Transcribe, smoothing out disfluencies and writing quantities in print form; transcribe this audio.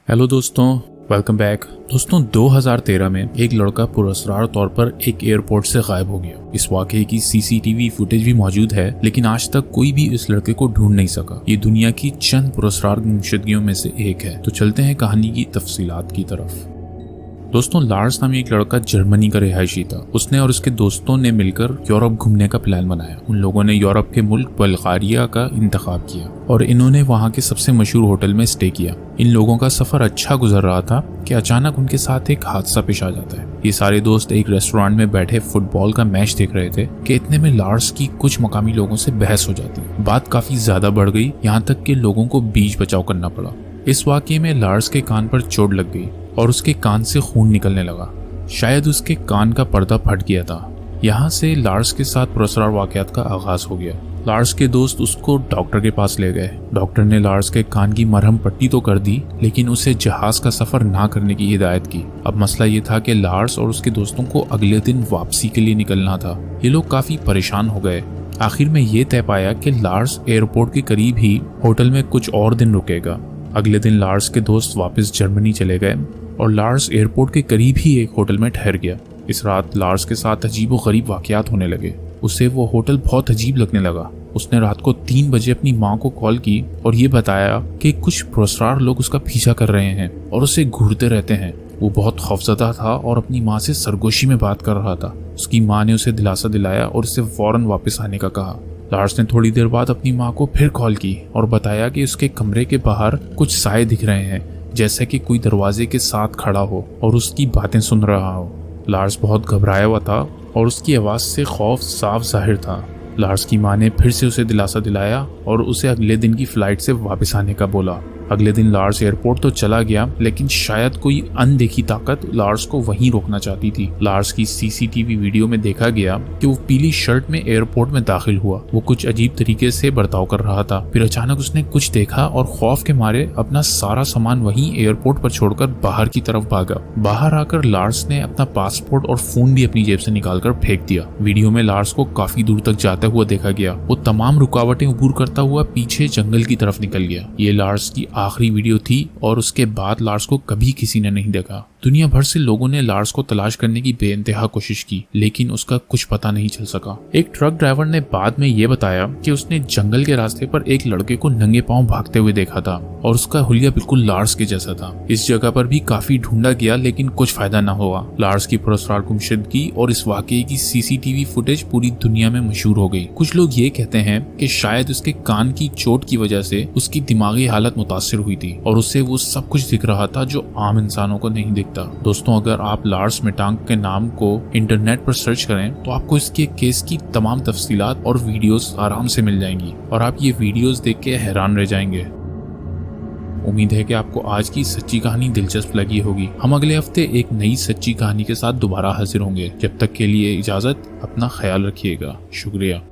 Hello दोस्तों, welcome back. दोस्तों 2013 में एक लड़का पुरस्कार तौर पर एक एयरपोर्ट से गायब हो गया। इस वाकये की सीसीटीवी फुटेज भी मौजूद है, लेकिन आज तक कोई भी इस लड़के को ढूंढ नहीं सका। ये दुनिया की चंद पुरस्कार गुमशुदगियों में से एक है। तो चलते हैं कहानी की तफसीलात की तरफ। दोस्तों, लार्स नामी एक लड़का जर्मनी का रिहायशी था। उसने और उसके दोस्तों ने मिलकर यूरोप घूमने का प्लान बनाया। उन लोगों ने यूरोप के मुल्क बल्गारिया का इंतखाब किया और इन्होंने वहां के सबसे मशहूर होटल में स्टे किया। इन लोगों का सफर अच्छा गुजर रहा था कि अचानक उनके साथ एक हादसा पेश आ जाता है। ये सारे दोस्त एक रेस्टोरेंट में बैठे फुटबॉल का मैच देख रहे थे कि इतने में लार्स की कुछ मकामी लोगों से बहस हो जाती है। बात काफी ज्यादा बढ़ गई, यहाँ तक कि लोगों को बीच बचाव करना पड़ा। इस वाकये में लार्स के कान पर चोट लग गई और उसके कान से खून निकलने लगा। शायद उसके कान का पर्दा फट गया था। यहाँ से लार्स के साथ पुरस्कार वाकयात का आगाज हो गया। लार्स के दोस्त उसको डॉक्टर के पास ले गए। डॉक्टर ने लार्स के कान की मरहम पट्टी तो कर दी, लेकिन उसे जहाज का सफर ना करने की हिदायत की। अब मसला ये था कि लार्स और उसके दोस्तों को अगले दिन वापसी के लिए निकलना था। ये लोग काफी परेशान हो गए। आखिर में ये तय पाया कि लार्स एयरपोर्ट के करीब ही होटल में कुछ और दिन रुकेगा। अगले दिन लार्स के दोस्त वापस जर्मनी चले गए और लार्स एयरपोर्ट के करीब ही एक होटल में ठहर गया। इस रात लार्स के साथ अजीब व गरीब वाकयात होने लगे। उसे वो होटल बहुत अजीब लगने लगा। उसने रात को 3 बजे अपनी माँ को कॉल की और ये बताया कि कुछ पुरस्कार लोग उसका पीछा कर रहे हैं और उसे घूरते रहते हैं। वो बहुत खौफजदा था और अपनी माँ से सरगोशी में बात कर रहा था। उसकी माँ ने उसे दिलासा दिलाया और उसे फौरन वापस आने का कहा। लार्स ने थोड़ी देर बाद अपनी माँ को फिर कॉल की और बताया कि उसके कमरे के बाहर कुछ साए दिख रहे हैं, जैसे कि कोई दरवाजे के साथ खड़ा हो और उसकी बातें सुन रहा हो। लार्स बहुत घबराया हुआ था और उसकी आवाज़ से खौफ साफ जाहिर था। लार्स की माँ ने फिर से उसे दिलासा दिलाया और उसे अगले दिन की फ्लाइट से वापस आने का बोला। अगले दिन लार्स एयरपोर्ट तो चला गया, लेकिन शायद कोई अनदेखी ताकत लार्स को वहीं रोकना चाहती थी। लार्स की सीसीटीवी वीडियो में देखा गया कि वो पीली शर्ट में एयरपोर्ट में दाखिल हुआ। वो कुछ अजीब तरीके से बर्ताव कर रहा था। फिर अचानक उसने कुछ देखा और खौफ के मारे अपना सारा सामान वहीं एयरपोर्ट पर छोड़कर बाहर की तरफ भागा। बाहर आकर लार्स ने अपना पासपोर्ट और फोन भी अपनी जेब से निकालकर फेंक दिया। वीडियो में लार्स को काफी दूर तक जाता हुआ देखा गया। वो तमाम रुकावटें अबूर करता हुआ पीछे जंगल की तरफ निकल गया। ये लार्स की आखिरी वीडियो थी और उसके बाद लार्स को कभी किसी ने नहीं देखा। दुनिया भर से लोगों ने लार्स को तलाश करने की बेइंतहा कोशिश की, लेकिन उसका कुछ पता नहीं चल सका। एक ट्रक ड्राइवर ने बाद में ये बताया कि उसने जंगल के रास्ते पर एक लड़के को नंगे पांव भागते हुए देखा था और उसका हुलिया बिल्कुल लार्स के जैसा था। इस जगह पर भी काफी ढूंढा गया, लेकिन कुछ फायदा न हुआ। लार्स की पुरस्कार गुमशुदगी और इस वाकये की सीसीटीवी फुटेज पूरी दुनिया में मशहूर हो गई। कुछ लोग ये कहते हैं कि शायद उसके कान की चोट की वजह से उसकी दिमागी हालत मुतासिर हुई थी और उसे वो सब कुछ दिख रहा था जो आम इंसानों को नहीं दिखता। दोस्तों, अगर आप लार्स मिटांग के नाम को इंटरनेट पर सर्च करें तो आपको इसके केस की तमाम तफसीलात और वीडियोस आराम से मिल जाएंगी और आप ये वीडियोस देख के हैरान रह जाएंगे। उम्मीद है कि आपको आज की सच्ची कहानी दिलचस्प लगी होगी। हम अगले हफ्ते एक नई सच्ची कहानी के साथ दोबारा हाजिर होंगे। जब तक के लिए इजाजत, अपना ख्याल रखिएगा। शुक्रिया।